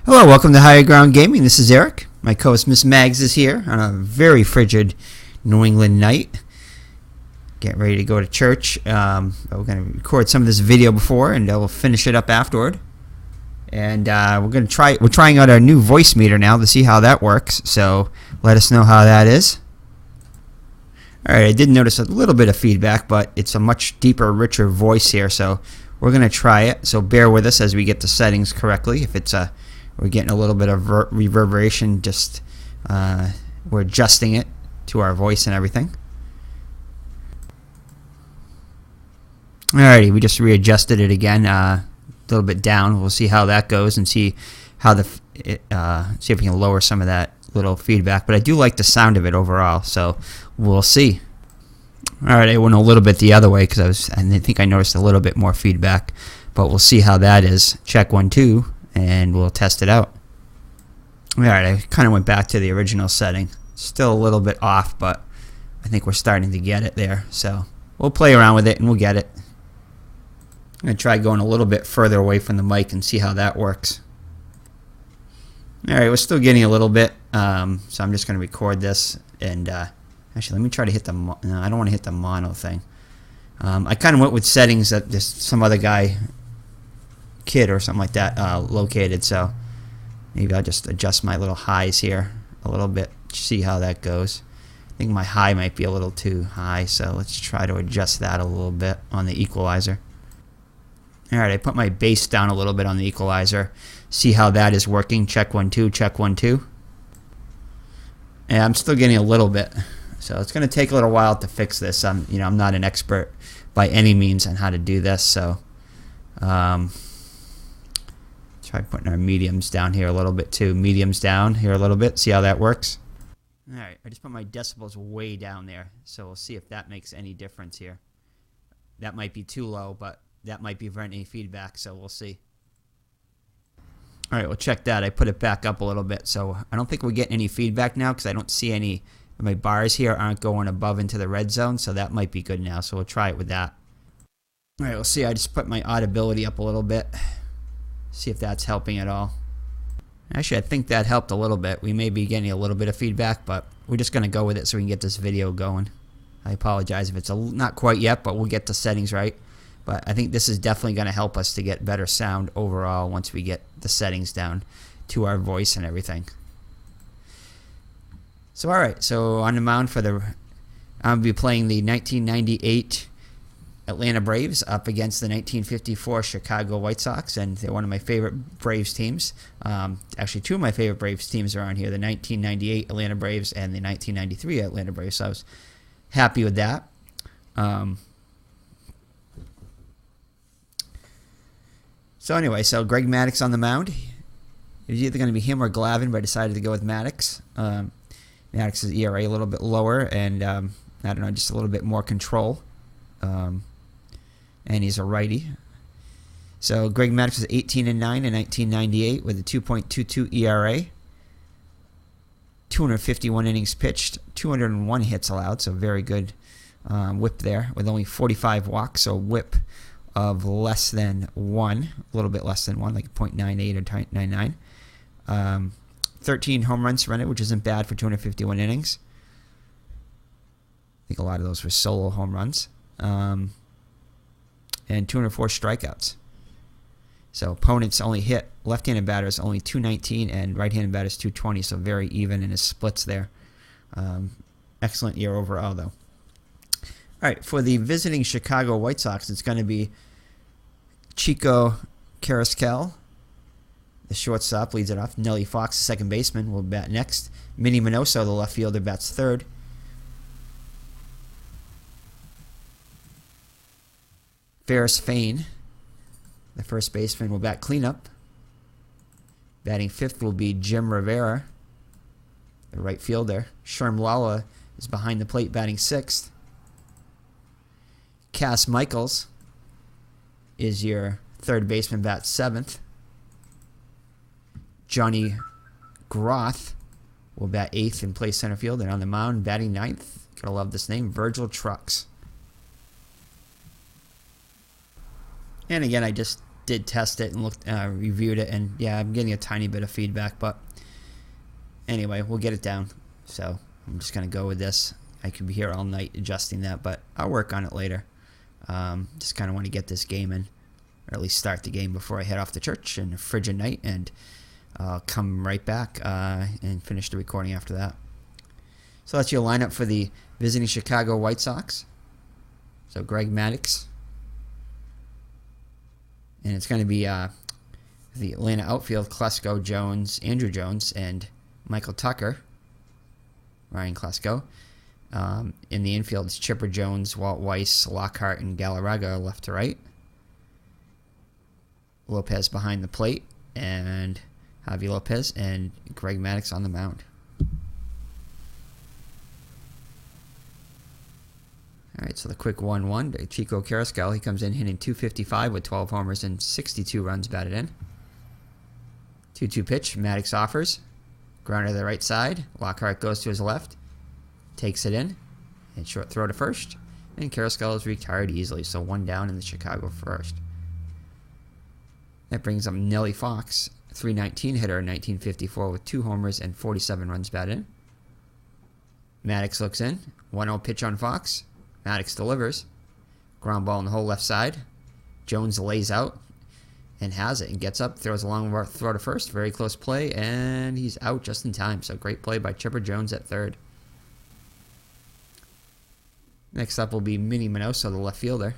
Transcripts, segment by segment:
Hello, welcome to Higher Ground Gaming. This is Eric. My co-host Miss Mags is here on a very frigid New England night. Getting ready to go to church. We're going to record some of this video before, and we'll finish it up afterward. And we're trying out our new Voicemeter now to see how that works. So let us know how that is. All right, I did notice a little bit of feedback, but it's a much deeper, richer voice here. So we're going to try it. So bear with us as we get the settings correctly. If it's we're getting a little bit of reverberation, just we're adjusting it to our voice and everything. Alrighty, we just readjusted it again, a little bit down. We'll see how that goes and see how see if we can lower some of that little feedback. But I do like the sound of it overall, so we'll see. Alright, I went a little bit the other way because I think I noticed a little bit more feedback, but we'll see how that is. Check 1, 2. And we'll test it out. Alright, I kind of went back to the original setting. Still a little bit off, but I think we're starting to get it there. So we'll play around with it and we'll get it. I'm going to try going a little bit further away from the mic and see how that works. Alright, we're still getting a little bit. So I'm just going to record this. And actually, let me try to hit the... No, I don't want to hit the mono thing. I kind of went with settings that just some other guy... kid or something like that located, so maybe I'll just adjust my little highs here a little bit, see how that goes. I think my high might be a little too high, so let's try to adjust that a little bit on the equalizer. Alright, I put my bass down a little bit on the equalizer, see how that is working. Check 1, 2, check 1, 2. And I'm still getting a little bit, so it's going to take a little while to fix this. I'm not an expert by any means on how to do this, so try putting our mediums down here a little bit too. Mediums down here a little bit. See how that works? Alright, I just put my decibels way down there. So we'll see if that makes any difference here. That might be too low, but that might be preventing any feedback, so we'll see. Alright, we'll check that. I put it back up a little bit. So I don't think we're getting any feedback now because I don't see any. My bars here aren't going above into the red zone, so that might be good now. So we'll try it with that. Alright, we'll see. I just put my audibility up a little bit. See if that's helping at all. Actually, I think that helped a little bit. We may be getting a little bit of feedback, but we're just going to go with it so we can get this video going. I apologize if it's not quite yet, but we'll get the settings right. But I think this is definitely going to help us to get better sound overall once we get the settings down to our voice and everything. So, alright. So, on the mound for I'll be playing the 1998 Atlanta Braves up against the 1954 Chicago White Sox, and they're one of my favorite Braves teams. Actually, two of my favorite Braves teams are on here, the 1998 Atlanta Braves and the 1993 Atlanta Braves, so I was happy with that. So anyway, so Greg Maddux on the mound. It was either going to be him or Glavine, but I decided to go with Maddux. Maddux's ERA a little bit lower, and I don't know, just a little bit more control. And he's a righty. So Greg Maddux was 18-9 in 1998 with a 2.22 ERA. 251 innings pitched, 201 hits allowed, so very good whip there with only 45 walks, so whip of less than 1, a little bit less than 1, like 0.98 or 0.99. 13 home runs surrendered, which isn't bad for 251 innings. I think a lot of those were solo home runs. And 204 strikeouts. So opponents only hit left-handed batters only 219 and right-handed batters 220, so very even in his splits there. Excellent year overall, though. All right, for the visiting Chicago White Sox, it's going to be Chico Carrasquel, the shortstop, leads it off. Nelly Fox, the second baseman, will bat next. Minnie Minoso, the left fielder, bats third. Ferris Fain, the first baseman, will bat cleanup. Batting fifth will be Jim Rivera, the right fielder. Sherm Lala is behind the plate, batting sixth. Cass Michaels is your third baseman, bats seventh. Johnny Groth will bat eighth and play center field. And on the mound, batting ninth, gotta love this name, Virgil Trucks. And again, I just did test it and looked, reviewed it, and yeah, I'm getting a tiny bit of feedback, but anyway, we'll get it down. So I'm just gonna go with this. I could be here all night adjusting that, but I'll work on it later. Just kind of want to get this game in, or at least start the game before I head off to church and a frigid night, and I'll come right back and finish the recording after that. So that's your lineup for the visiting Chicago White Sox. So Greg Maddux. And it's going to be the Atlanta outfield, Klesko, Jones, Andrew Jones, and Michael Tucker. Ryan Klesko. In the infield, it's Chipper Jones, Walt Weiss, Lockhart, and Galarraga left to right. Lopez behind the plate, and Javi Lopez, and Greg Maddux on the mound. All right, so the quick 1-1 to Chico Carrascal. He comes in hitting .255 with 12 homers and 62 runs batted in. 2-2 pitch. Maddux offers. Grounder to the right side. Lockhart goes to his left. Takes it in. And short throw to first. And Carrascal is retired easily, so one down in the Chicago first. That brings up Nellie Fox, .319 hitter in 1954 with 2 homers and 47 runs batted in. Maddux looks in. 1-0 pitch on Fox. Maddux delivers. Ground ball on the whole left side. Jones lays out and has it and gets up, throws a long throw to first. Very close play, and he's out just in time. So great play by Chipper Jones at third. Next up will be Minnie Minoso, the left fielder.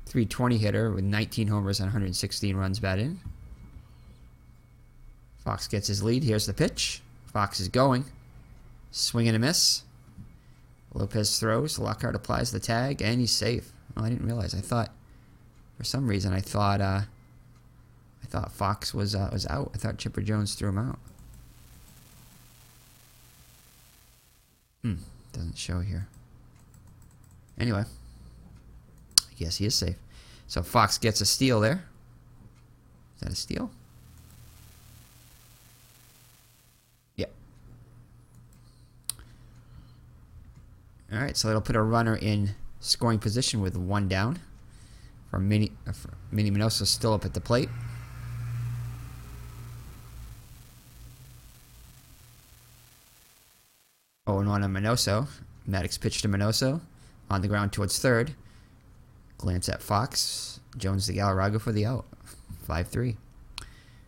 .320 hitter with 19 homers and 116 runs batted in. Fox gets his lead. Here's the pitch. Fox is going. Swing and a miss. Lopez throws. Lockhart applies the tag, and he's safe. Oh, I didn't realize. For some reason, I thought Fox was out. I thought Chipper Jones threw him out. Doesn't show here. Anyway, I guess he is safe. So Fox gets a steal there. Is that a steal? Yep. All right, so it'll put a runner in scoring position with one down. For Minnie Minoso still up at the plate. Oh, and on Minoso. Maddux pitched to Minoso. On the ground towards third. Glance at Fox. Jones to Galarraga for the out. 5-3.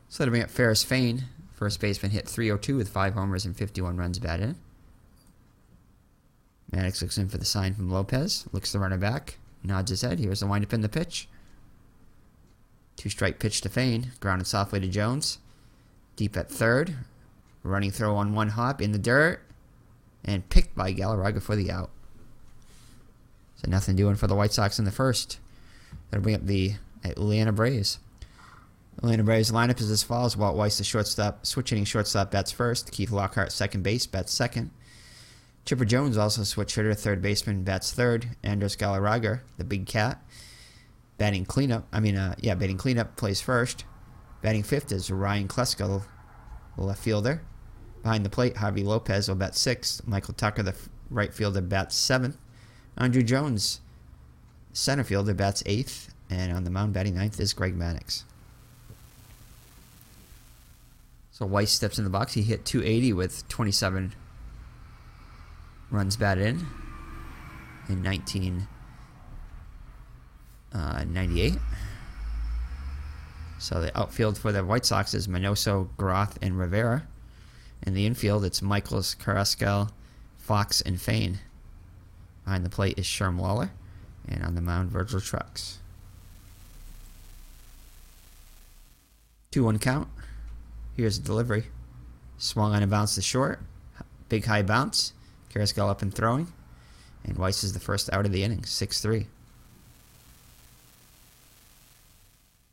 So that'll bring up Ferris Fain. First baseman hit .302 with 5 homers and 51 runs batted in. Maddux looks in for the sign from Lopez. Looks the runner back. Nods his head. Here's the windup in the pitch. 2-strike pitch to Fain. Grounded softly to Jones. Deep at third. Running throw on one hop in the dirt. And picked by Galarraga for the out. So nothing doing for the White Sox in the first. That'll bring up the Atlanta Braves. Atlanta Braves lineup is as follows. Walt Weiss, the shortstop, switch-hitting shortstop, bats first. Keith Lockhart, second base, bats second. Chipper Jones, also switch hitter, third baseman, bats third. Andres Galarraga, the big cat, batting cleanup, plays first. Batting fifth is Ryan Klesko, the left fielder. Behind the plate, Javi Lopez will bat sixth. Michael Tucker, the right fielder, bats seventh. Andrew Jones, center fielder, bats eighth. And on the mound batting ninth is Greg Maddux. So Weiss steps in the box. He hit .280 with 27 runs batted in 1998. So the outfield for the White Sox is Minoso, Groth, and Rivera. In the infield, it's Michaels, Carrascal, Fox, and Fain. Behind the plate is Sherm Lawler. And on the mound, Virgil Trucks. 2-1 count. Here's the delivery. Swung on and bounced to short. Big high bounce. Carrascal up and throwing. And Weiss is the first out of the inning. 6-3.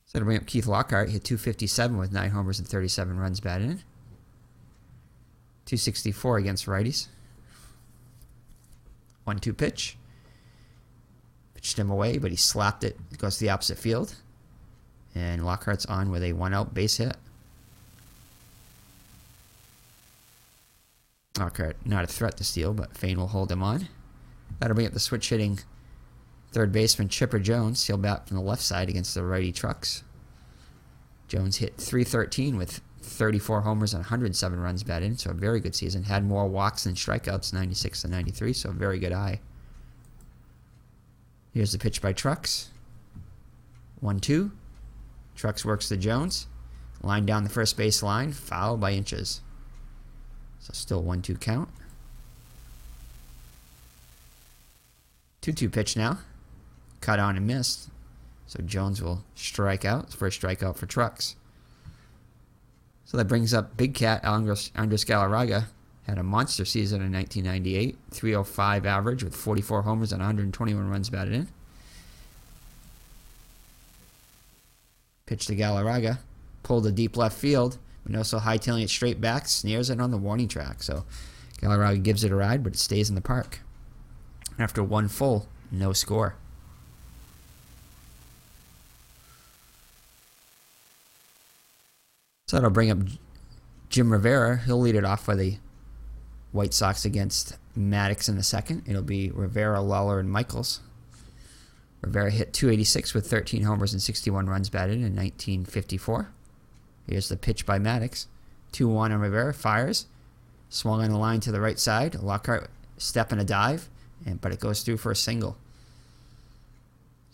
So to bring up Keith Lockhart, hit .257 with 9 homers and 37 runs batted in. .264 against righties. 1-2 pitch. Pitched him away, but he slapped it. It goes to the opposite field. And Lockhart's on with a 1-out base hit. Lockhart not a threat to steal, but Fain will hold him on. That'll bring up the switch-hitting third baseman Chipper Jones. He'll bat from the left side against the righty Trucks. Jones hit .313 with 34 homers and 107 runs batted in, so a very good season. Had more walks than strikeouts, 96 to 93, so a very good eye. Here's the pitch by Trucks. 1-2. Trucks works to Jones. Line down the first base line, foul by inches. So still 1-2 count. 2-2 pitch now. Cut on and missed. So Jones will strike out. First strikeout for Trucks. So that brings up Big Cat Andres Galarraga. Had a monster season in 1998. .305 average with 44 homers and 121 runs batted in. Pitch to Galarraga. Pulled to deep left field. Minoso hightailing it straight back. Snares it on the warning track. So Galarraga gives it a ride, but it stays in the park. After one full, no score. So that'll bring up Jim Rivera. He'll lead it off for the White Sox against Maddox in the second. It'll be Rivera, Lawler, and Michaels. Rivera hit .286 with 13 homers and 61 runs batted in 1954. Here's the pitch by Maddox. 2-1 on Rivera. Fires. Swung on the line to the right side. Lockhart step and a dive, but it goes through for a single.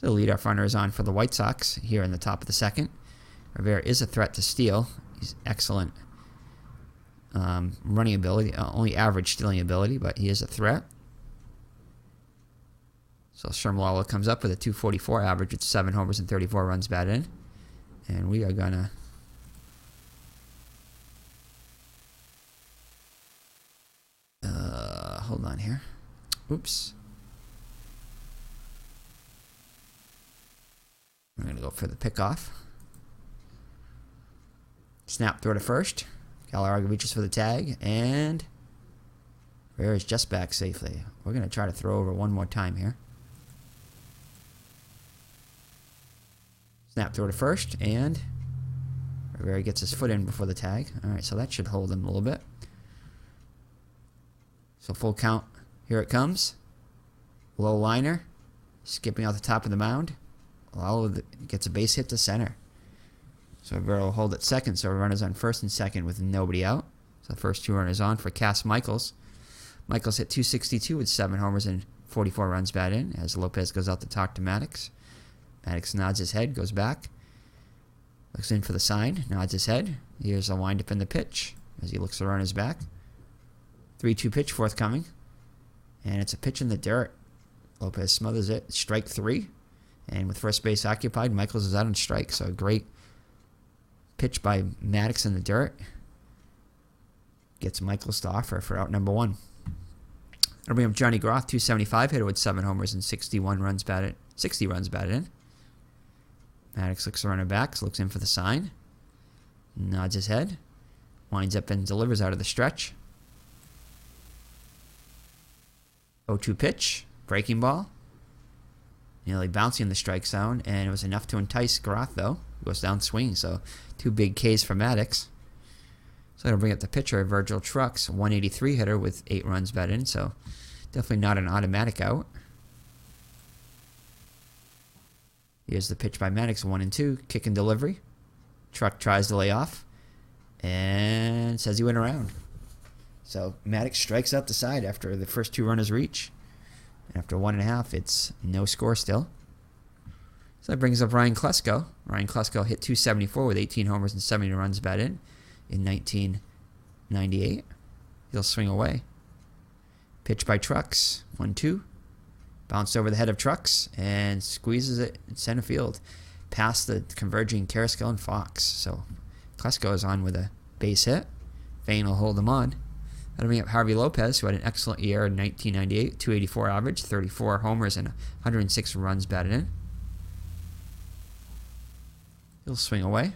So the leadoff runner is on for the White Sox here in the top of the second. Rivera is a threat to steal. He's excellent running ability, only average stealing ability, but he is a threat. So Shermalala comes up with a .244 average with 7 homers and 34 runs batted in. And we are going to hold on here. Oops. We're going to go for the pickoff. Snap throw to first. Galarraga reaches for the tag, and Rivera's just back safely. We're going to try to throw over one more time here. Snap throw to first, and Rivera gets his foot in before the tag. All right, so that should hold him a little bit. So full count. Here it comes. Low liner. Skipping out the top of the mound. Lalo gets a base hit to center. So Rivera will hold at second, so runners on first and second with nobody out. So the first two runners on for Cass Michaels. Michaels hit .262 with 7 homers and 44 runs batted in as Lopez goes out to talk to Maddox. Maddox nods his head, goes back. Looks in for the sign, nods his head. Here's a windup in the pitch as he looks the runners back. 3-2 pitch forthcoming. And it's a pitch in the dirt. Lopez smothers it. Strike 3. And with first base occupied, Michaels is out on strike. So a great pitch by Maddox in the dirt. Gets Michaels to offer for out number 1. It'll bring up Johnny Groth, .275 hitter with 7 homers and 60 runs batted in. Maddox looks the runner back, looks in for the sign. Nods his head. Winds up and delivers out of the stretch. 0-2 pitch. Breaking ball. Nearly bouncing in the strike zone, and it was enough to entice Groth, though. Goes down swinging, so 2 big Ks for Maddox. So that'll bring up the pitcher, Virgil Trucks, 183 hitter with 8 runs batted in, so definitely not an automatic out. Here's the pitch by Maddox, 1-2, kick and delivery. Truck tries to lay off, and says he went around. So Maddox strikes out the side after the first 2 runners reach. And after 1.5, it's no score still. So that brings up Ryan Klesko. Ryan Klesko hit .274 with 18 homers and 70 runs batted in 1998. He'll swing away. Pitch by Trucks, 1-2. Bounced over the head of Trucks and squeezes it in center field past the converging Carrasco and Fox. So Klesko is on with a base hit. Vane will hold him on. That'll bring up Harvey Lopez, who had an excellent year in 1998, .284 average, 34 homers and 106 runs batted in. He'll swing away.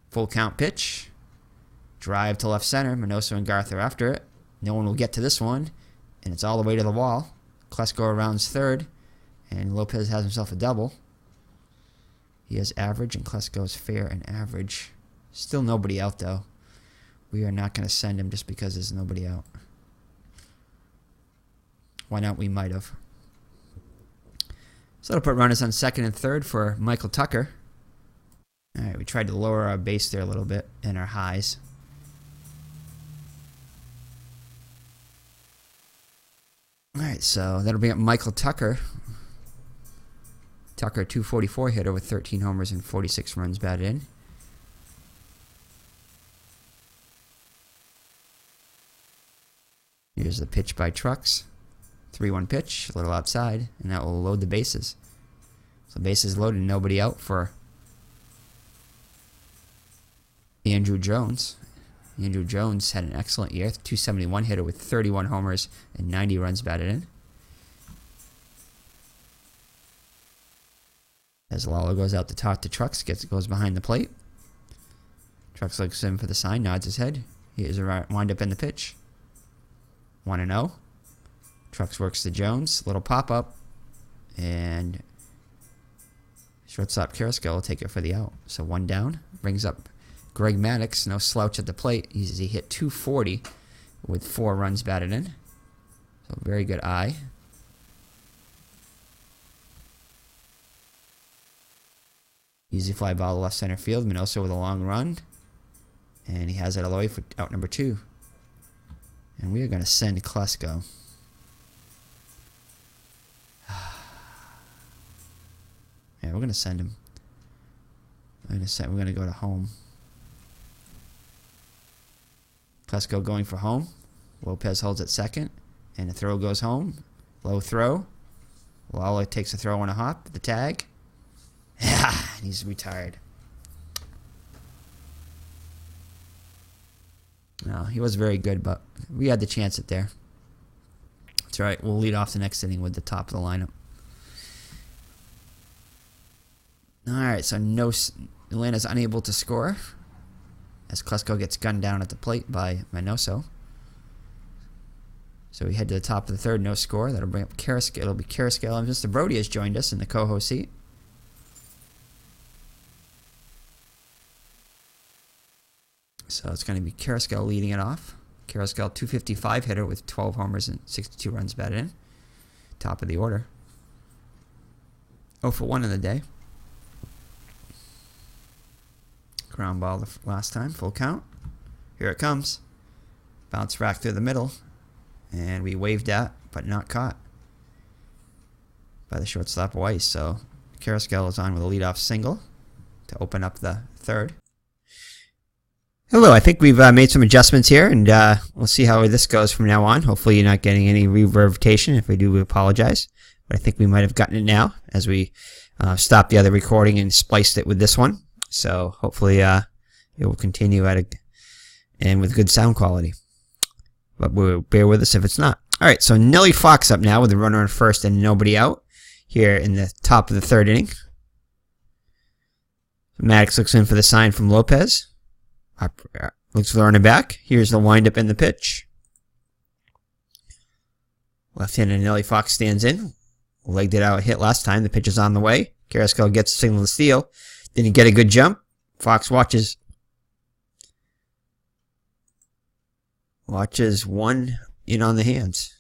Full count pitch. Drive to left center. Minoso and Garth are after it. No one will get to this one, and it's all the way to the wall. Klesko rounds third, and Lopez has himself a double. He has average, and Klesko is fair and average. Still nobody out, though. We are not going to send him just because there's nobody out. Why not? We might have. So that'll put runners on second and third for Michael Tucker. Alright, we tried to lower our base there a little bit and our highs. Alright, so that'll bring up Michael Tucker. Tucker, 244 hitter with 13 homers and 46 runs batted in. Here's the pitch by Trucks. 3-1 pitch, a little outside, and that will load the bases. So bases loaded, nobody out for Andrew Jones. Andrew Jones had an excellent year, 271 hitter with 31 homers and 90 runs batted in. As Lalo goes out to talk to Trucks, goes behind the plate. Trucks looks in for the sign, nods his head. Here's a windup in the pitch. 1-0. Trucks works to Jones, little pop up, and shortstop Carrasco will take it for the out. So 1 down, brings up Greg Maddux, no slouch at the plate. He hit 240 with 4 runs batted in. So very good eye. Easy fly ball to left center field. Minoso with a long run. And he has it all the way for out number 2. And we are going to send Klesko. Yeah, we're going to send him. We're going to go to home. Klesko going for home. Lopez holds at second. And the throw goes home. Low throw. Lalo takes a throw on a hop. The tag. Yeah, and he's retired. No, he was very good, but we had the chance at there. That's right. We'll lead off the next inning with the top of the lineup. All right, so Atlanta's unable to score as Klesko gets gunned down at the plate by Minoso. So we head to the top of the third, no score. That'll bring up Carrasco. It'll be Carrasco, and Mr. Brody has joined us in the co-host seat. So it's going to be Carrasco leading it off. Carrasco, 255 hitter with 12 homers and 62 runs batted in. Top of the order. 0 for 1 in the day. Ground ball the last time, full count. Here it comes. Bounce back through the middle. And we waved at, but not caught by the shortstop Weiss. So Carrasco is on with a leadoff single to open up the third. Hello, I think we've made some adjustments here, and we'll see how this goes from now on. Hopefully you're not getting any reverberation. If we do, we apologize. But I think we might have gotten it now as we stopped the other recording and spliced it with this one. So hopefully it will continue and with good sound quality. But bear with us if it's not. All right, so Nelly Fox up now with a runner on first and nobody out here in the top of the third inning. Maddox looks in for the sign from Lopez. Looks for the runner back. Here's the windup and the pitch. Left-handed Nelly Fox stands in. Legged it out, hit last time. The pitch is on the way. Carrasco gets a signal to steal. Didn't get a good jump. Fox watches one in on the hands.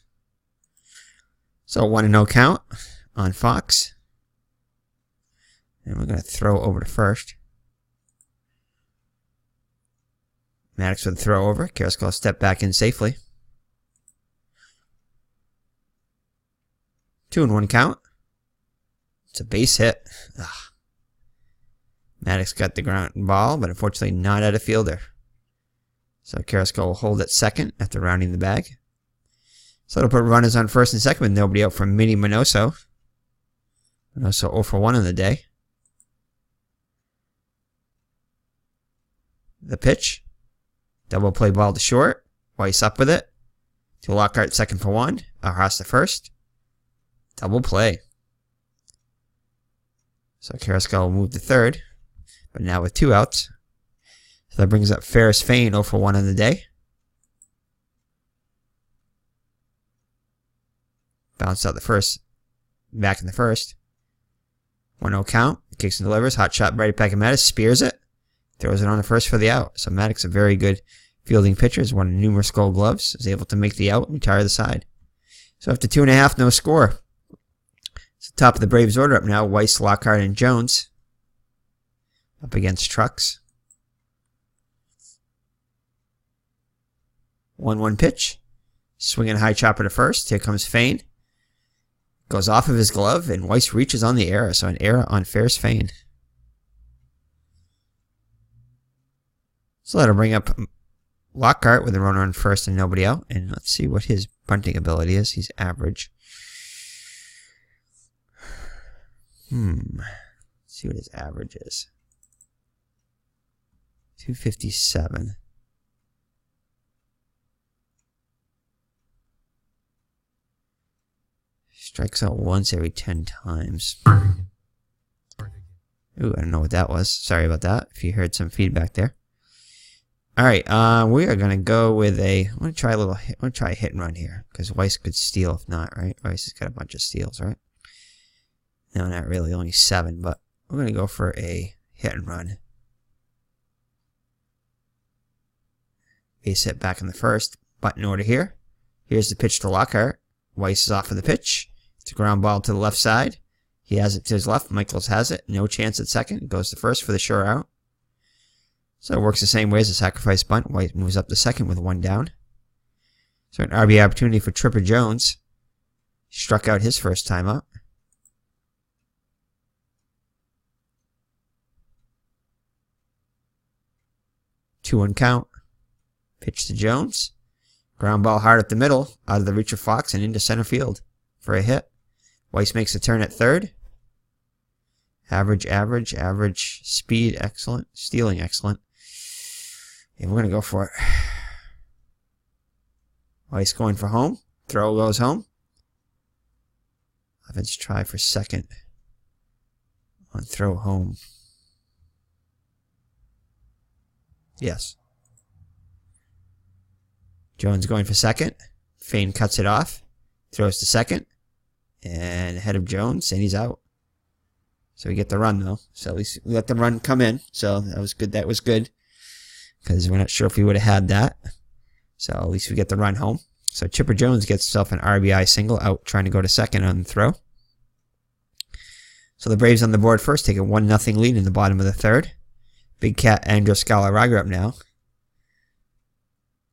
So 1-0 count on Fox. And we're going to throw over to first. Maddox with a throw over. Carrasco will step back in safely. 2-1 count. It's a base hit. Ugh. Maddox got the ground ball, but unfortunately not at a fielder. So Carrasco will hold at second after rounding the bag. So it'll put runners on first and second with nobody out from Mini Minoso. Minoso 0 for 1 in the day. The pitch. Double play ball to short. Weiss up with it. To Lockhart second for 1. Arras to first. Double play. So Carrasco will move to third. But now with 2 outs. So that brings up Ferris Fain 0 for 1 in the day. Bounced out the first. Back in the first. 1-0 count. Kicks and delivers. Hot shot right back at Maddox. Spears it. Throws it on the first for the out. So Maddox, a very good fielding pitcher, has won numerous Gold Gloves. Is able to make the out and retire the side. So after 2.5, no score. So top of the Braves order up now. Weiss, Lockhart, and Jones. up against Trucks. 1-1 pitch. Swinging high chopper to first. Here comes Fane. Goes off of his glove, and Weiss reaches on the error. So an error on Ferris Fane. So that'll bring up Lockhart with a runner on first and nobody out. And let's see what his bunting ability is. He's average. Let's see what his average is. 257. Strikes out once every 10 times. Ooh, I don't know what that was. Sorry about that. If you heard some feedback there. All right, we are gonna go with a. I'm gonna try a hit and run here because Weiss could steal if not, right? Weiss has got a bunch of steals, right? No, not really. Only 7, but we're gonna go for a hit and run. Base hit back in the first. Button order here. Here's the pitch to Lockhart. Weiss is off of the pitch. It's a ground ball to the left side. He has it to his left. Michaels has it. No chance at second. It goes to first for the sure out. So it works the same way as a sacrifice bunt. White moves up to second with 1 down. So an RBI opportunity for Tripper Jones. He struck out his first time up. 2-1 count. Pitch to Jones. Ground ball hard up the middle, out of the reach of Fox and into center field for a hit. Weiss makes a turn at third. Average. Speed, excellent. Stealing, excellent. And we're going to go for it. Weiss going for home. Throw goes home. Offense try for second. On throw home. Yes. Jones going for second. Fane cuts it off. Throws to second. And ahead of Jones. And he's out. So we get the run, though. So at least we let the run come in. So that was good. That was good. Because we're not sure if we would have had that. So at least we get the run home. So Chipper Jones gets himself an RBI single out trying to go to second on the throw. So the Braves on the board first take a 1-0 lead in the bottom of the third. Big Cat Andres Galarraga up now.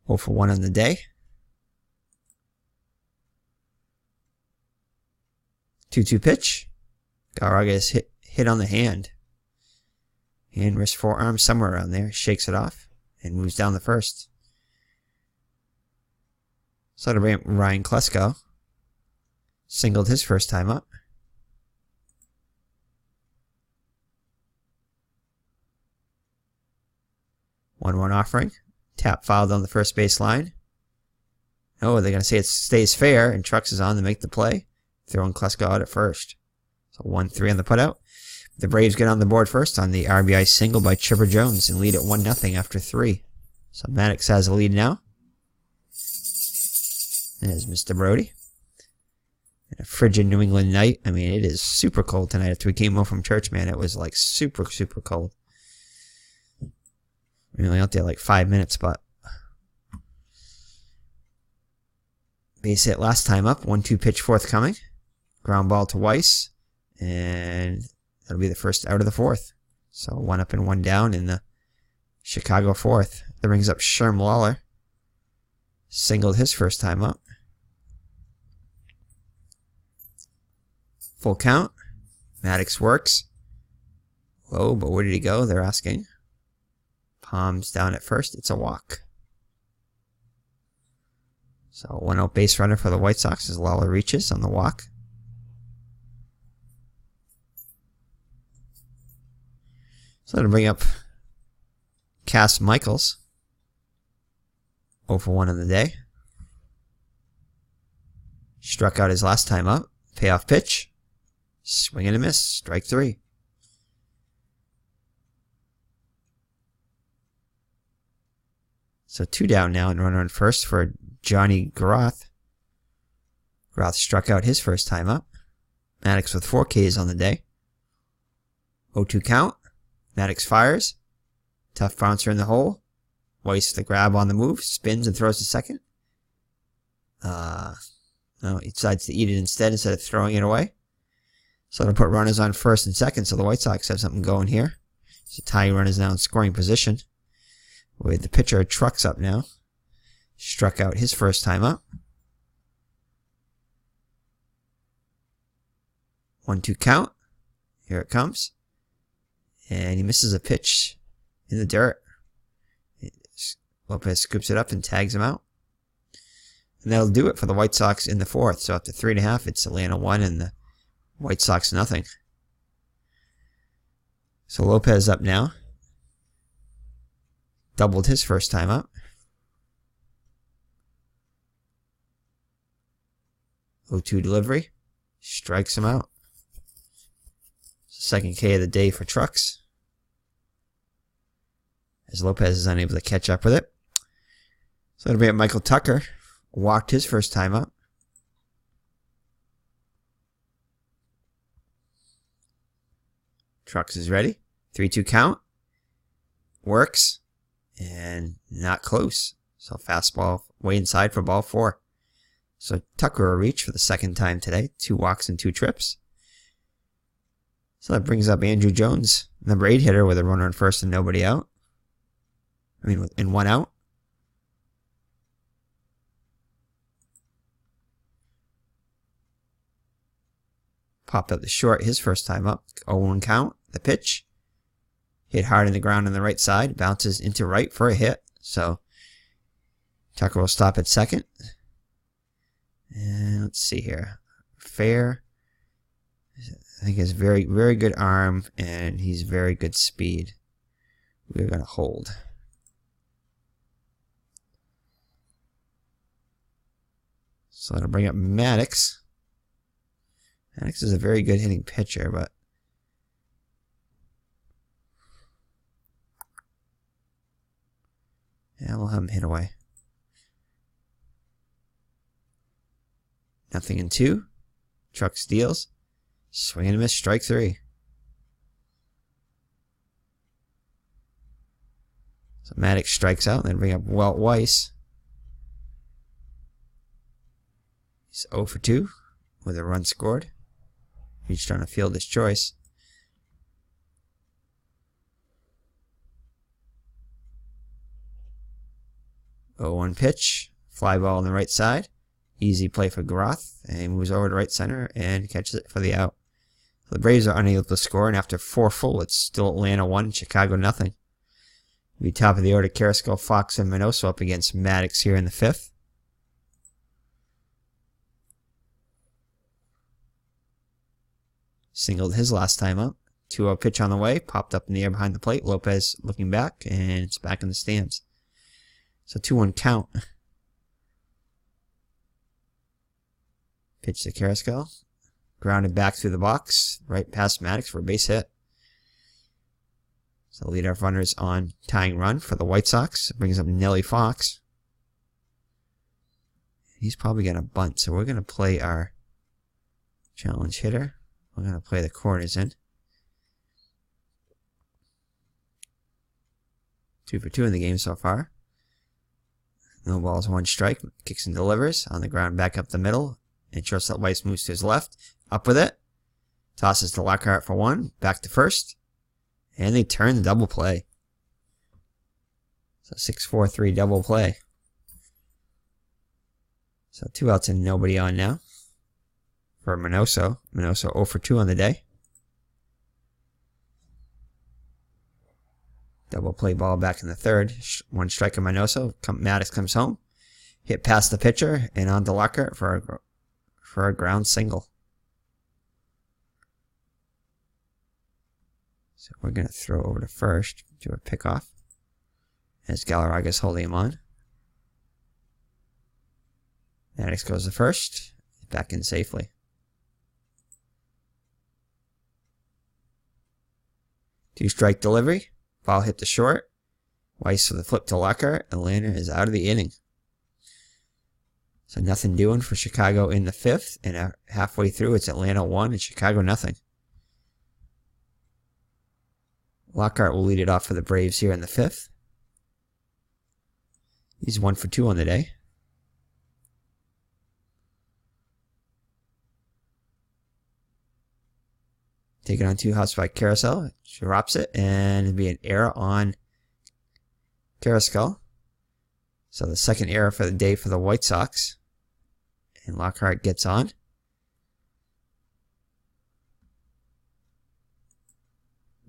0 for 1 on the day. 2-2 pitch. Galarraga is hit on the hand. Hand, wrist, forearm, somewhere around there. Shakes it off and moves down the first. So to Ryan Klesko. Singled his first time up. One offering. Tap fouled on the first base line. Oh, they're going to say it stays fair, and Trucks is on to make the play. Throwing Klesko out at first. So 1-3 on the putout. The Braves get on the board first on the RBI single by Chipper Jones and lead at 1-0 after 3. So Maddox has a lead now. There's Mr. Brody. And a frigid New England night. I mean, it is super cold tonight. After we came home from church, man, it was like super, super cold. We were only out there like 5 minutes, but base hit last time up. 1-2 pitch forthcoming. Ground ball to Weiss. And that'll be the first out of the fourth. So 1 up and 1 down in the Chicago fourth. That brings up Sherm Lawler. Singled his first time up. Full count. Maddox works. Low, but where did he go? They're asking. Palms down at first. It's a walk. So 1 out base runner for the White Sox as Lawler reaches on the walk. So that'll bring up Cass Michaels. 0 for 1 on the day. Struck out his last time up. Payoff pitch. Swing and a miss. Strike 3. So 2 down now and runner on first for Johnny Groth. Groth struck out his first time up. Maddox with 4 Ks on the day. 0-2 count. Maddox fires. Tough bouncer in the hole. Weiss the grab on the move. Spins and throws to second. No, he decides to eat it instead of throwing it away. So it'll put runners on first and second so the White Sox have something going here. So tying run is now in scoring position. With the pitcher Trucks up now. Struck out his first time up. 1-2 count. Here it comes. And he misses a pitch in the dirt. Lopez scoops it up and tags him out. And that'll do it for the White Sox in the fourth. So after 3.5, it's Atlanta 1 and the White Sox nothing. So Lopez up now. Doubled his first time up. 0-2 delivery. Strikes him out. Second K of the day for Trucks. As Lopez is unable to catch up with it. So it'll be at Michael Tucker. Walked his first time up. Trucks is ready. 3-2 count. Works. And not close. So fastball way inside for ball 4. So Tucker will reach for the second time today. 2 walks and 2 trips. So that brings up Andrew Jones, number 8 hitter with a runner on first and nobody out. I mean, in 1 out. Popped up the short his first time up. 0-1 count. The pitch. Hit hard in the ground on the right side. Bounces into right for a hit. So Tucker will stop at second. And let's see here. Fair. I think he has very, very good arm, and he's very good speed. We're going to hold. So that'll bring up Maddox. Maddox is a very good hitting pitcher, but yeah, we'll have him hit away. Nothing in 2. Truck steals. Swing and a miss, strike 3. So Maddox strikes out, and then bring up Walt Weiss. He's 0 for 2 with a run scored. Reached on a fielder's choice. Oh, 1 pitch. Fly ball on the right side. Easy play for Groth. And he moves over to right center and catches it for the out. The Braves are unable to score, and after 4 full, it's still Atlanta 1, Chicago nothing. It'll be top of the order, Carrasco, Fox, and Minoso up against Maddox here in the 5th. Singled his last time up. 2-0 pitch on the way, popped up in the air behind the plate. Lopez looking back, and it's back in the stands. So 2-1 count. Pitch to Carrasco. Grounded back through the box, right past Maddox for a base hit. So leadoff runners on tying run for the White Sox. It brings up Nelly Fox. He's probably going to bunt, so we're going to play our challenge hitter. We're going to play the corners in. 2 for 2 in the game so far. No balls, 1 strike. Kicks and delivers on the ground back up the middle. And shortstop Weiss moves to his left. Up with it. Tosses to Lockhart for 1. Back to first. And they turn the double play. So 6-4-3 double play. So 2 outs and nobody on now. For Minoso. Minoso 0 for 2 on the day. Double play ball back in the 3rd. 1 strike on Minoso. Maddox comes home. Hit past the pitcher and on to Lockhart for a ground single. So we're going to throw over to first. Do a pickoff. As Galarraga's holding him on. Maddox goes to first. Back in safely. Two-strike delivery. Ball hit the short. Weiss with a flip to Lockhart. Atlanta is out of the inning. So nothing doing for Chicago in the 5th. And halfway through, it's Atlanta 1 and Chicago nothing. Lockhart will lead it off for the Braves here in the 5th. He's 1 for 2 on the day. Taken on 2 hops by Carousel. Drops it, and it'll be an error on Carousel. So the second error for the day for the White Sox. And Lockhart gets on.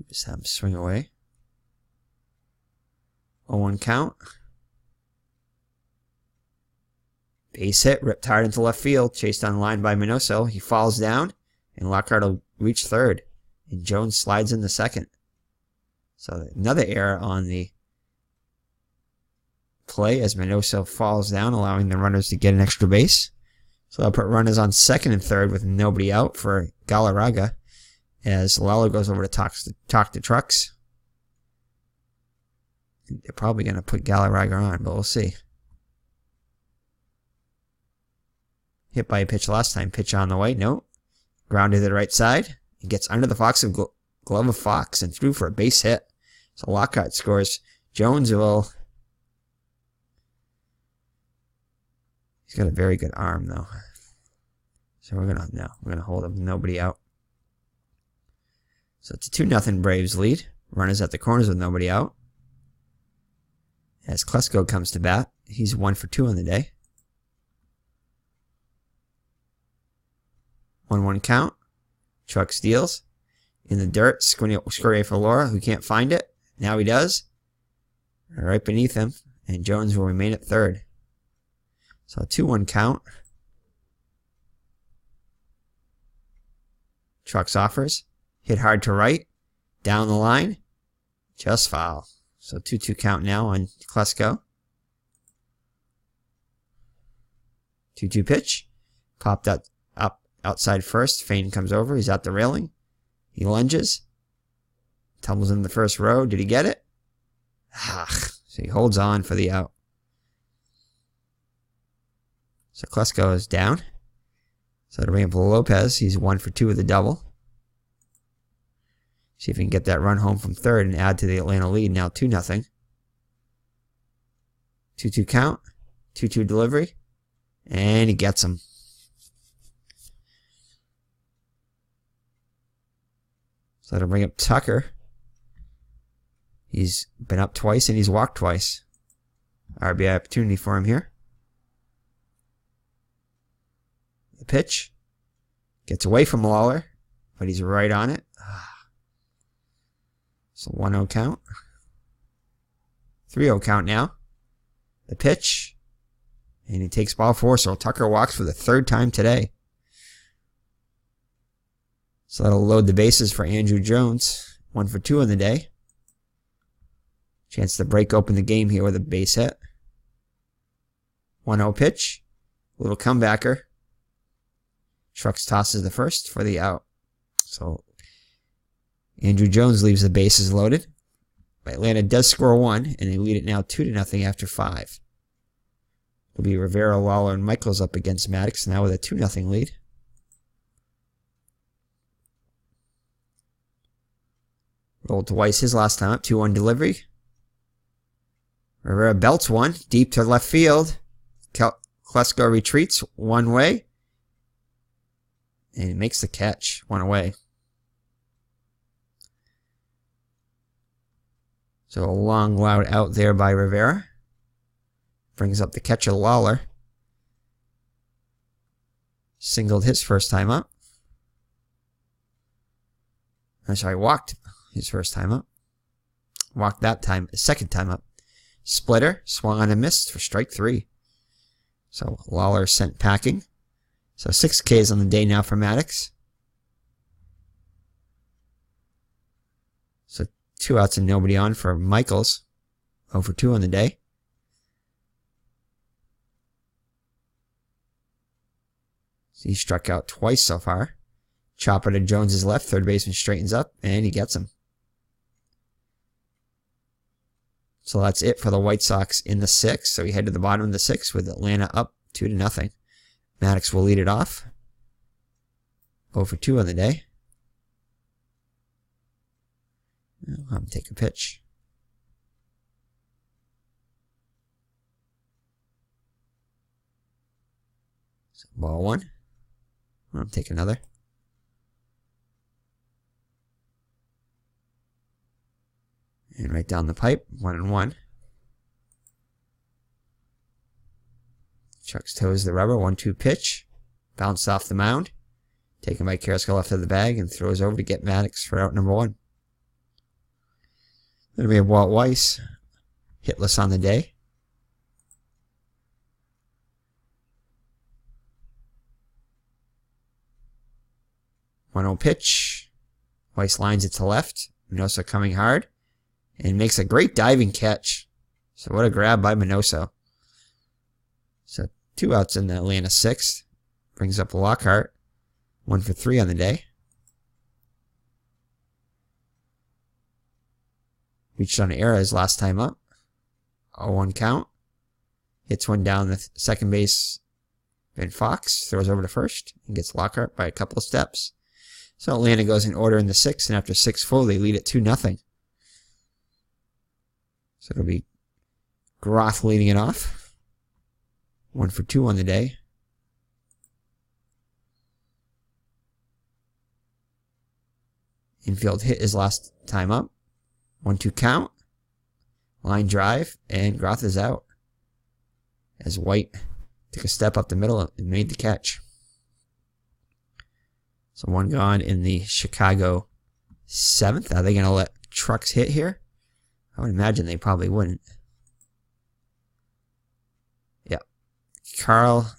Just have him swing away. 0-1 count. Base hit, ripped hard into left field, chased on line by Minoso. He falls down, and Lockhart will reach third. And Jones slides in the second. So another error on the play as Minoso falls down, allowing the runners to get an extra base. So I'll put runners on second and third with nobody out for Galarraga as Lalo goes over to talk to Trucks. They're probably going to put Galarraga on, but we'll see. Hit by a pitch last time. Pitch on the way. Nope. Grounded to the right side. He gets under the glove of Fox and threw for a base hit. So Lockhart scores. Jones will... He's got a very good arm, though. So we're gonna hold him. Nobody out. So it's a 2-0 Braves lead. Runners at the corners with nobody out. As Klesko comes to bat, he's 1 for 2 on the day. 1-1 count. Truck steals. In the dirt, Scoria for Laura, who can't find it. Now he does. Right beneath him. And Jones will remain at third. So a 2-1 count. Trucks offers. Hit hard to right. Down the line. Just foul. So 2-2 count now on Klesko. 2-2 pitch. Popped up outside first. Fain comes over. He's at the railing. He lunges. Tumbles in the first row. Did he get it? So he holds on for the out. So Klesko is down. So to bring up Lopez, he's 1 for 2 with a double. See if he can get that run home from third and add to the Atlanta lead. Now 2-0. 2-2 count. 2-2 delivery. And he gets him. So to bring up Tucker. He's been up twice and he's walked twice. RBI opportunity for him here. The pitch. Gets away from Lawler, but he's right on it. So 1-0 count. 3-0 count now. The pitch. And he takes ball 4, so Tucker walks for the 3rd time today. So that'll load the bases for Andrew Jones. 1 for 2 in the day. Chance to break open the game here with a base hit. 1-0 pitch. Little comebacker. Trucks tosses the first for the out. So Andrew Jones leaves the bases loaded. Atlanta does score 1, and they lead it now 2-0 after 5. It'll be Rivera, Lawler, and Michaels up against Maddox now with a 2-0 lead. Rolled twice his last time up. 2-1 delivery. Rivera belts one deep to left field. Klesko retreats one way. And he makes the catch. 1 away. So a long, loud out there by Rivera. Brings up the catcher, Lawler. Singled his first time up. I'm sorry, walked his first time up. Walked that time, second time up. Splitter, swung on and missed for strike 3. So Lawler sent packing. So 6 Ks on the day now for Maddox. So 2 outs and nobody on for Michaels. 0 for 2 on the day. So he struck out twice so far. Chopper to Jones's left. Third baseman straightens up, and he gets him. So that's it for the White Sox in the 6th. So we head to the bottom of the 6th with Atlanta up 2-0. Maddox will lead it off. 0 for 2 on the day. I'll have him take a pitch. So ball 1. I'll take another. And right down the pipe, 1-1. Chucks toes the rubber, 1-2 pitch. Bounced off the mound. Taken by Carrasco left of the bag and throws over to get Maddox for out number 1. Then we have Walt Weiss, hitless on the day. One-0 pitch. Weiss lines it to left. Minoso coming hard. And makes a great diving catch. So what a grab by Minoso. So 2 outs in the Atlanta 6th. Brings up Lockhart. 1 for 3 on the day. Reached on error his last time up. 0-1 count. Hits one down the second base. Ben Fox throws over to first and gets Lockhart by a couple of steps. So Atlanta goes in order in the 6th, and after 6 full, they lead it 2-0. So it'll be Groth leading it off. 1 for 2 on the day. Infield hit his last time up. 1-2 count. Line drive, and Groth is out. As White took a step up the middle and made the catch. So 1 gone in the Chicago 7th. Are they going to let Trucks hit here? I would imagine they probably wouldn't. Yeah. Carl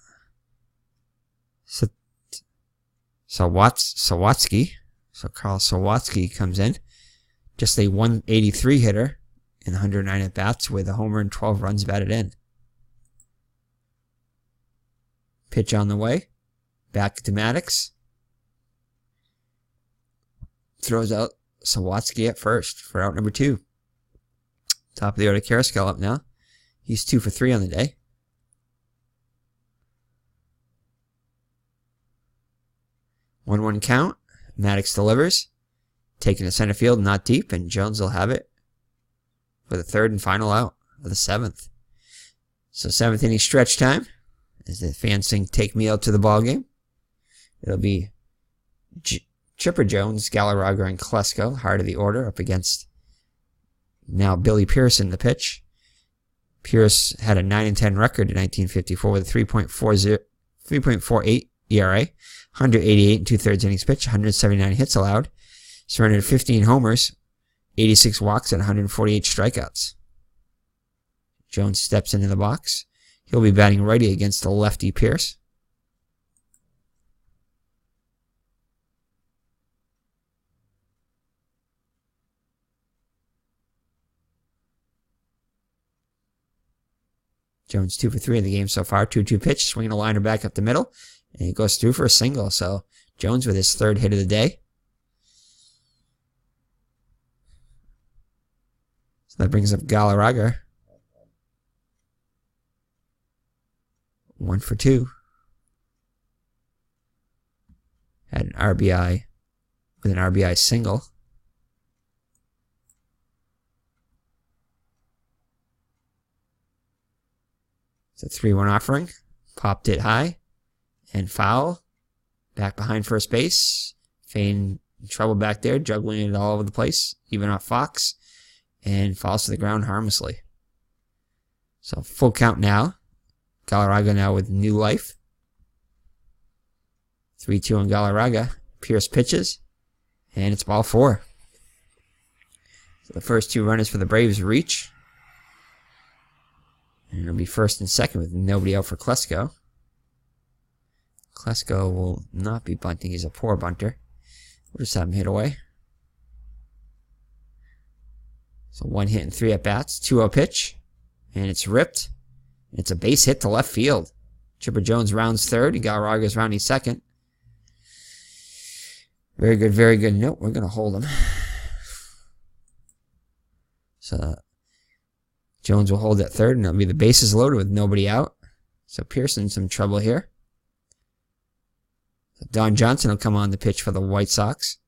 Sawatsky. So Carl Sawatsky comes in. Just a 183 hitter in 109 at-bats with a homer and 12 runs batted in. Pitch on the way. Back to Maddox. Throws out Sawatsky at first for out number 2. Top of the order, Carrasco up now. He's 2 for 3 on the day. One count. Maddox delivers. Taken to center field, not deep, and Jones will have it for the 3rd and final out of the 7th. So 7th inning stretch time. As the fans sing "Take Me Out to the Ball Game." It'll be Chipper Jones, Galarraga, and Klesko, heart of the order, up against now Billy Pearson, the pitch. Pierce had a 9-10 record in 1954 with a 3.48 ERA, 188 and 2/3 innings pitched, 179 hits allowed, surrendered 15 homers, 86 walks, and 148 strikeouts. Jones steps into the box. He'll be batting righty against the lefty Pierce. Jones 2 for 3 in the game so far. 2-2 pitch, swinging a liner back up the middle, and he goes through for a single. So Jones with his 3rd hit of the day. So that brings up Galarraga. 1 for 2. Had an RBI with an RBI single. It's a 3-1 offering. Popped it high and foul. Back behind first base. Fain in trouble back there, juggling it all over the place, even off Fox, and falls to the ground harmlessly. So full count now. Galarraga now with new life. 3-2 on Galarraga. Pierce pitches, and it's ball 4. So the first 2 runners for the Braves reach. And it'll be 1st and 2nd with nobody out for Klesko. Klesko will not be bunting. He's a poor bunter. We'll just have him hit away. So 1 hit and 3 at-bats. 2-0 pitch. And it's ripped. It's a base hit to left field. Chipper Jones rounds 3rd. And Galarraga's rounding 2nd. Very good, very good. Nope, we're going to hold him. So Jones will hold at 3rd, and it'll be the bases loaded with nobody out. So Pearson in some trouble here. So Don Johnson will come on the pitch for the White Sox.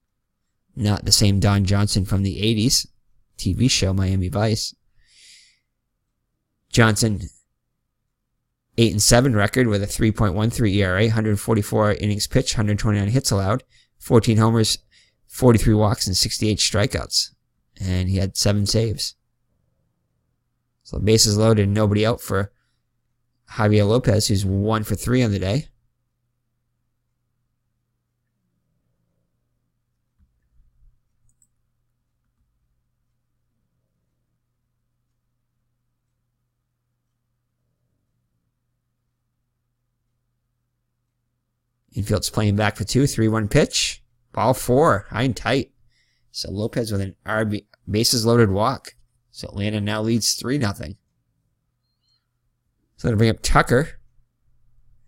Not the same Don Johnson from the 80s TV show Miami Vice. Johnson, 8-7 record with a 3.13 ERA, 144 innings pitched, 129 hits allowed, 14 homers, 43 walks, and 68 strikeouts. and he had 7 saves. So bases loaded, nobody out for Javier Lopez, who's 1 for 3 on the day. Infield's playing back for 2, 3-1 pitch. Ball 4, high and tight. So Lopez with an RB, bases loaded walk. So Atlanta now leads 3-0. So they'll bring up Tucker.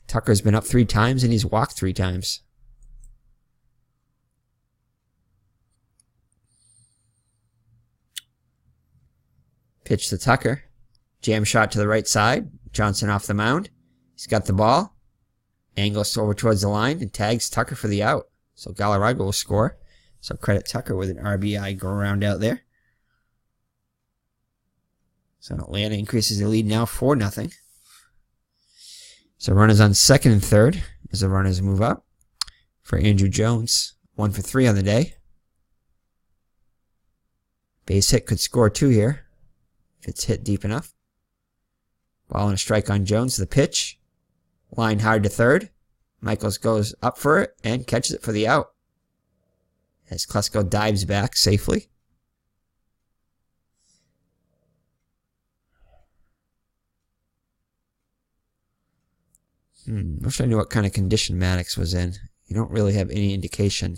Tucker's been up 3 times and he's walked 3 times. Pitch to Tucker. Jam shot to the right side. Johnson off the mound. He's got the ball. Angles over towards the line and tags Tucker for the out. So Galarraga will score. So credit Tucker with an RBI go around out there. So Atlanta increases the lead now 4-0. So runners on second and third as the runners move up. For Andrew Jones, 1 for 3 on the day. Base hit could score 2 here if it's hit deep enough. Ball and a strike on Jones. The pitch. Line hard to third. Michaels goes up for it and catches it for the out. As Klesko dives back safely. Wish I knew what kind of condition Maddox was in. You don't really have any indication.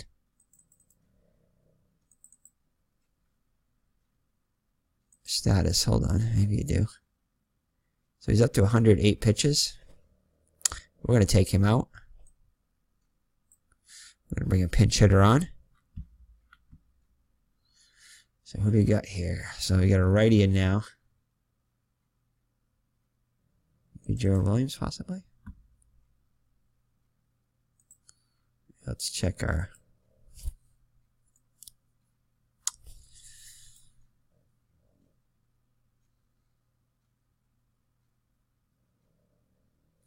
Status, hold on, maybe you do. So he's up to 108 pitches. We're going to take him out. We're going to bring a pinch hitter on. So who do we got here? So we got a righty in now. Maybe Gerald Williams, possibly? Let's check our...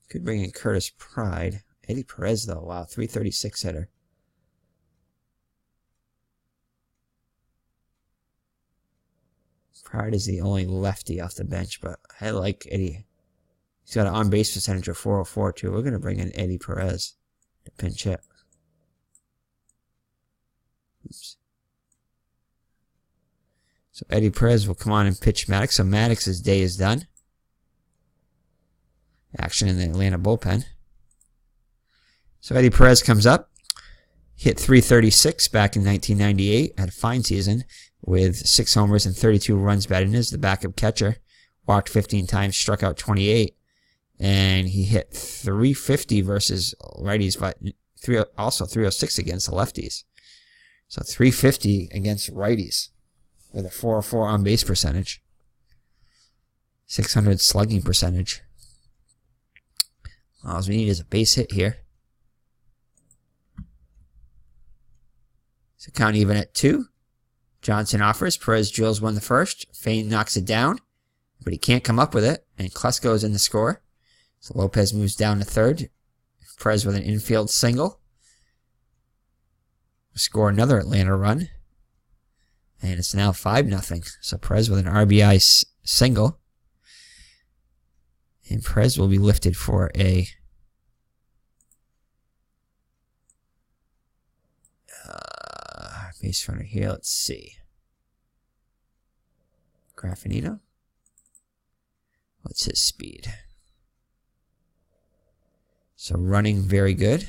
Could bring in Curtis Pride. Eddie Perez, though. Wow, 336 hitter. Pride is the only lefty off the bench, but I like Eddie. He's got an on-base percentage of 404, too. We're going to bring in Eddie Perez to pinch hit. Oops. So Eddie Perez will come on and pitch Maddox. So Maddox's day is done. Action in the Atlanta bullpen. So Eddie Perez comes up. Hit 336 back in 1998. Had a fine season with 6 homers and 32 runs batted in as the backup catcher. Walked 15 times, struck out 28. And he hit 350 versus righties, but also 306 against the lefties. So 350 against righties with a 404 on base percentage. 600 slugging percentage. All we need is a base hit here. So count even at 2. Johnson offers. Perez drills one the first. Fain knocks it down, but he can't come up with it. And Klesko is in the score. So Lopez moves down to third. Perez with an infield single. Score another Atlanta run. And it's now 5-0. So Perez with an RBI single. And Perez will be lifted for a base runner here. Let's see. Graffinito. What's his speed? So running very good.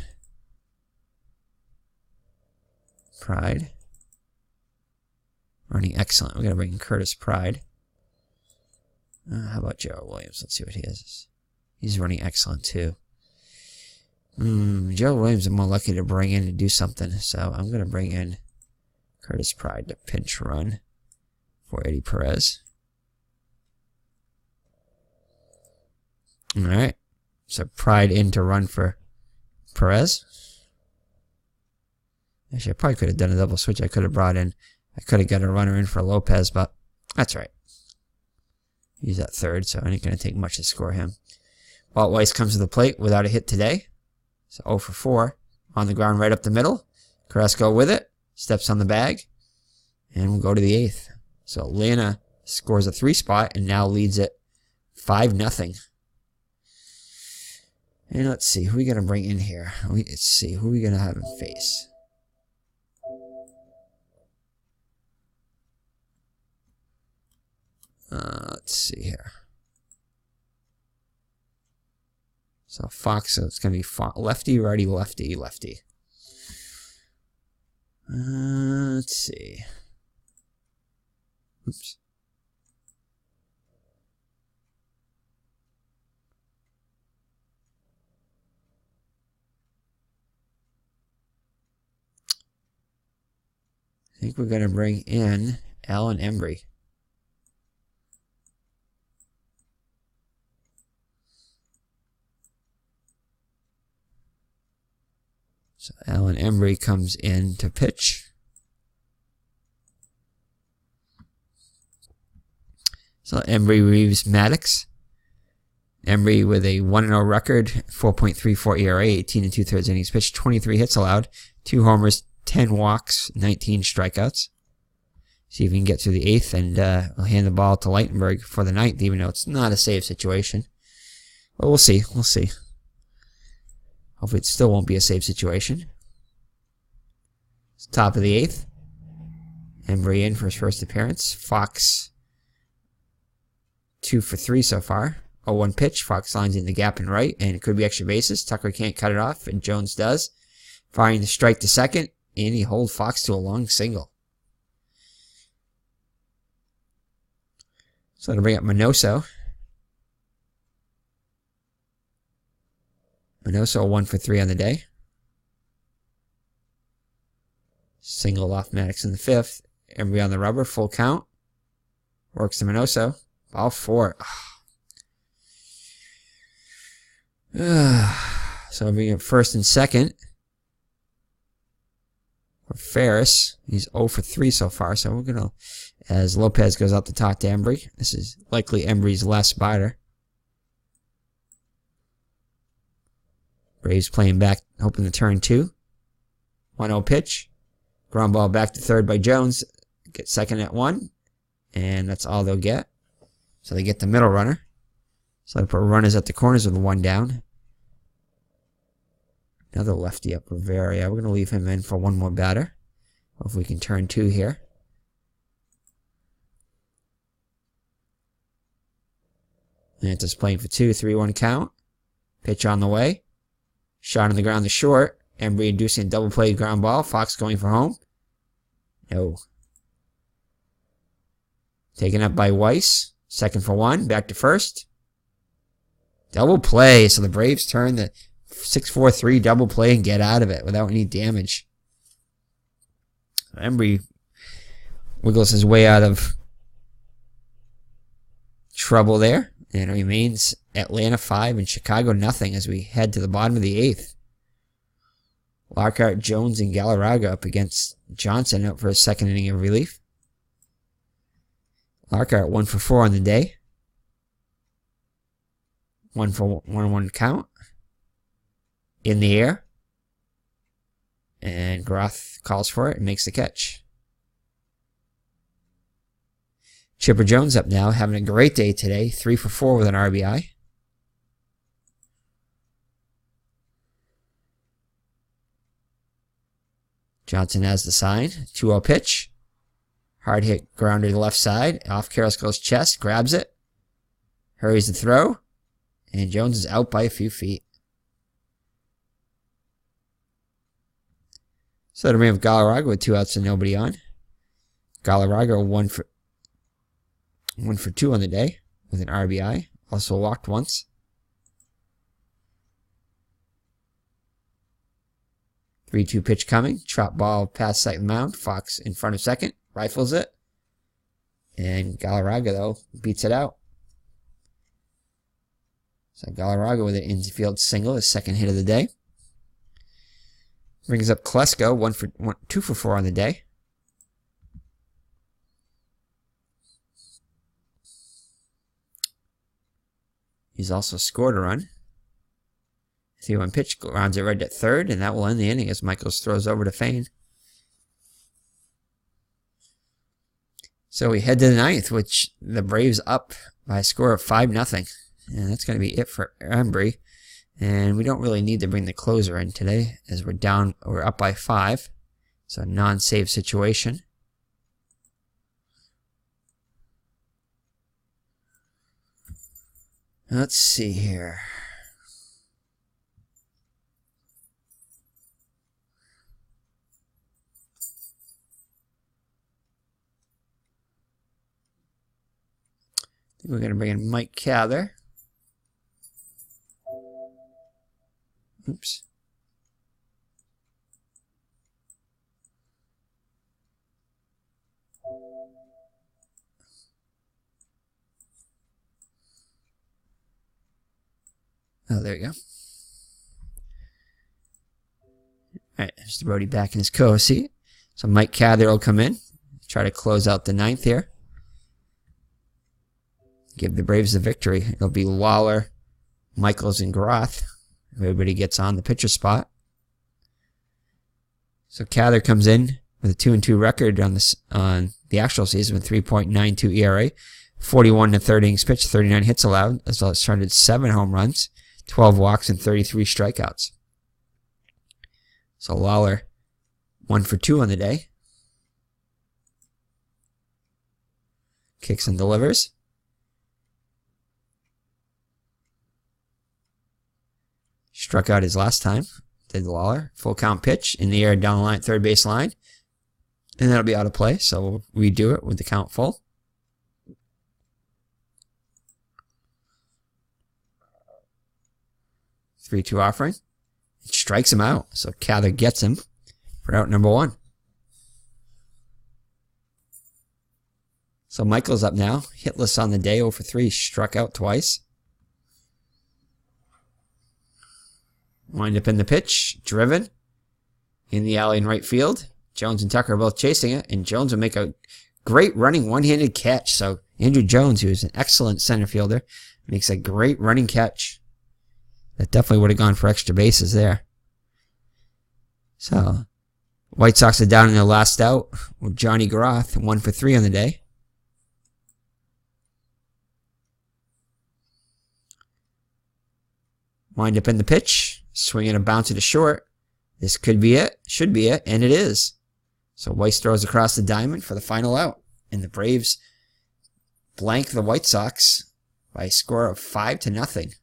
Pride. Running excellent. We're going to bring in Curtis Pride. How about Gerald Williams? Let's see what he is. He's running excellent too. Gerald Williams I'm more lucky to bring in to do something. So I'm going to bring in Curtis Pride to pinch run for Eddie Perez. Alright. So Pride in to run for Perez. Actually, I probably could have done a double switch. I could have got a runner in for Lopez, but that's right. He's at third, so it ain't going to take much to score him. Walt Weiss comes to the plate without a hit today. So 0 for 4. On the ground right up the middle. Carrasco with it. Steps on the bag. And we'll go to the 8th. So Atlanta scores a 3 spot and now leads it 5-0. And let's see, who are we going to bring in here? Let's see, who are we going to have him face? Let's see here. So Fox, so it's going to be lefty, righty, lefty, lefty. Let's see. Oops. I think we're going to bring in Alan Embry. So Alan Embry comes in to pitch. So Embry Reeves Maddox. Embry with a 1-0 record, 4.34 ERA, 18 2/3 innings pitched, 23 hits allowed, 2 homers, 10 walks, 19 strikeouts. See if we can get through the 8th, and we'll hand the ball to Lightenberg for the 9th, even though it's not a save situation. But we'll see. We'll see. Hopefully it still won't be a save situation. It's top of the 8th. Embry in for his first appearance. Fox 2 for 3 so far. 0-1 pitch. Fox lines in the gap and right, and it could be extra bases. Tucker can't cut it off, and Jones does. Firing the strike to second, and he holds Fox to a long single. So to bring up Minoso. Minoso 1 for 3 on the day. Single off Maddox in the 5th. Embry on the rubber, full count. Works to Minoso. Ball 4. So bring up first and second. For Ferris. He's 0 for 3 so far. So we're going to, as Lopez goes out to talk to Embry. This is likely Embry's last batter. Braves playing back, hoping to turn 2. 1-0 pitch. Ground ball back to third by Jones. Get second at 1. And that's all they'll get. So they get the middle runner. So they put runners at the corners with 1 down. Another lefty up Rivera. We're going to leave him in for 1 more batter. Hopefully we can turn 2 here. Lantis playing for 2. 3-1 count. Pitch on the way. Shot on the ground to short. Embry inducing a double play ground ball. Fox going for home. No. Taken up by Weiss. Second for 1. Back to first. Double play. So the Braves turn the 6-4-3 double play and get out of it without any damage. Embry wiggles his way out of trouble there. And it remains Atlanta 5 and Chicago nothing as we head to the bottom of the 8th. Lockhart, Jones, and Galarraga up against Johnson out for a second inning of relief. Lockhart 1 for 4 on the day. 1-1 count. In the air. And Groth calls for it and makes the catch. Chipper Jones up now, having a great day today. 3 for 4 with an RBI. Johnson has the sign. 2-0 pitch. Hard hit grounder to the left side. Off Carrasco's chest. Grabs it. Hurries the throw. And Jones is out by a few feet. So to bring up Galarraga with 2 outs and nobody on. Galarraga 1 for 2 on the day with an RBI. Also walked once. Three-2 pitch coming. Chop ball past sight mound. Fox in front of second. Rifles it. And Galarraga, though, beats it out. So Galarraga with an infield single, his second hit of the day. Brings up Klesko, 2 for 4 on the day. He's also scored a run. 3-1 pitch, rounds it right at third, and that will end the inning as Michaels throws over to Fain. So we head to the ninth, which the Braves up by a score of 5-0. And that's going to be it for Embry. And we don't really need to bring the closer in today, as we're up by 5. So a non-save situation. Let's see here. We're going to bring in Mike Cather. Oops. Oh, there you go. Alright, Mr. Brody back in his co-seat. So Mike Cather will come in. Try to close out the ninth here. Give the Braves the victory. It'll be Lawler, Michaels, and Groth. Everybody gets on the pitcher spot. So Cather comes in with a 2-2 record on the actual season with 3.92 ERA, 41 to 30 innings pitched, 39 hits allowed, as well as started 7 home runs, 12 walks, and 33 strikeouts. So Lawler, 1 for 2 on the day. Kicks and delivers. Struck out his last time, did Lawler. Full count pitch in the air down the line, third base line. And that'll be out of play, so we'll redo it with the count full. Three-two offering. It strikes him out, so Cather gets him for out number 1. So Michael's up now, hitless on the day, 0 for 3, struck out twice. Wind up in the pitch, driven in the alley in right field. Jones and Tucker are both chasing it, and Jones will make a great running one-handed catch. So Andrew Jones, who is an excellent center fielder, makes a great running catch. That definitely would have gone for extra bases there. So White Sox are down in their last out with Johnny Groth, 1 for 3 on the day. Wind up in the pitch. Swinging a bouncer to short. This could be it. Should be it. And it is. So Weiss throws across the diamond for the final out. And the Braves blank the White Sox by a score of 5-0.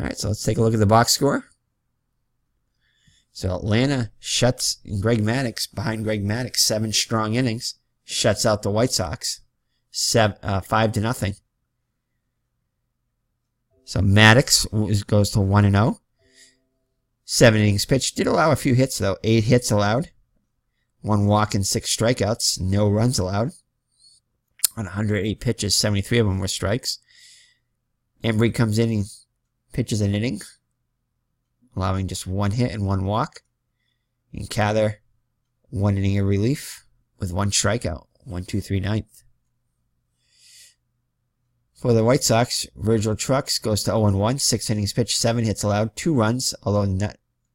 Alright, so let's take a look at the box score. So Atlanta shuts Greg Maddux, behind Greg Maddux, 7 strong innings. Shuts out the White Sox, 5-0. So Maddux goes to 1-0. 7 innings pitched. Did allow a few hits, though. 8 hits allowed. 1 walk and 6 strikeouts. No runs allowed. On 108 pitches, 73 of them were strikes. Embry comes in and pitches an inning, allowing just 1 hit and 1 walk. And Cather, 1 inning of relief with 1 strikeout. 1-2-3 ninth. For the White Sox, Virgil Trucks goes to 0-1. 6 innings pitched, 7 hits allowed, 2 runs, although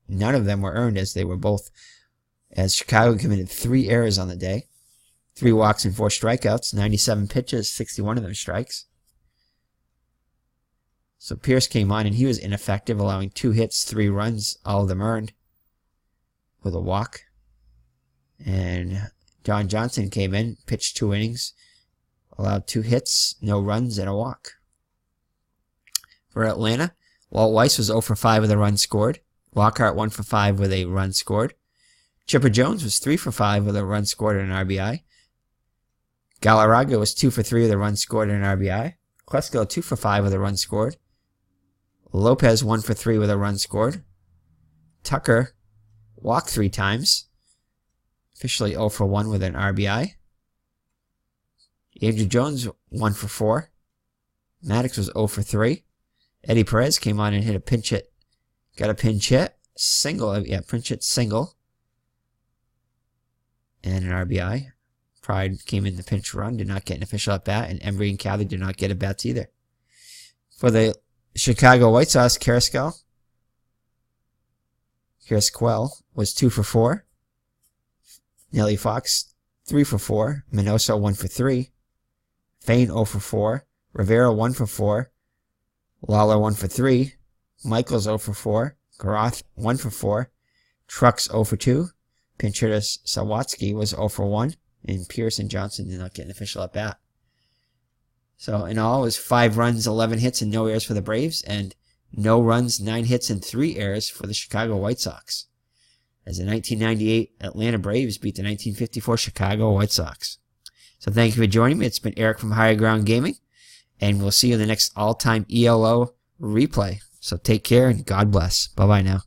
none of them were earned, as they were both, as Chicago committed 3 errors on the day. 3 walks and 4 strikeouts. 97 pitches, 61 of them strikes. So Pierce came on and he was ineffective, allowing 2 hits, 3 runs, all of them earned, with a walk. And John Johnson came in, pitched 2 innings, allowed 2 hits, no runs, and a walk. For Atlanta, Walt Weiss was 0 for 5 with a run scored. Lockhart 1 for 5 with a run scored. Chipper Jones was 3 for 5 with a run scored and an RBI. Galarraga was 2 for 3 with a run scored and an RBI. Klesko 2 for 5 with a run scored. Lopez 1 for 3 with a run scored. Tucker walked 3 times. Officially 0 for 1 with an RBI. Andrew Jones 1 for 4. Maddux was 0 for 3. Eddie Perez came on and hit a pinch hit. Got a pinch hit. Pinch hit single. And an RBI. Pride came in the pinch run, did not get an official at bat, and Embry and Cather did not get at bats either. For the Chicago White Sox, Carrasco Here's Quell was 2 for 4. Nelly Fox, 3 for 4. Minoso, 1 for 3. Fane, 0 for 4. Rivera, 1 for 4. Lawler, 1 for 3. Michaels, 0 for 4. Garoth, 1 for 4. Trucks, 0 for 2. Pinchurus Sawatsky was 0 for 1. And Pierce and Johnson did not get an official at bat. So in all, it was 5 runs, 11 hits, and no errors for the Braves, and no runs, 9 hits, and 3 errors for the Chicago White Sox, as the 1998 Atlanta Braves beat the 1954 Chicago White Sox. So thank you for joining me. It's been Eric from Higher Ground Gaming, and we'll see you in the next all-time ELO replay. So take care and God bless. Bye-bye now.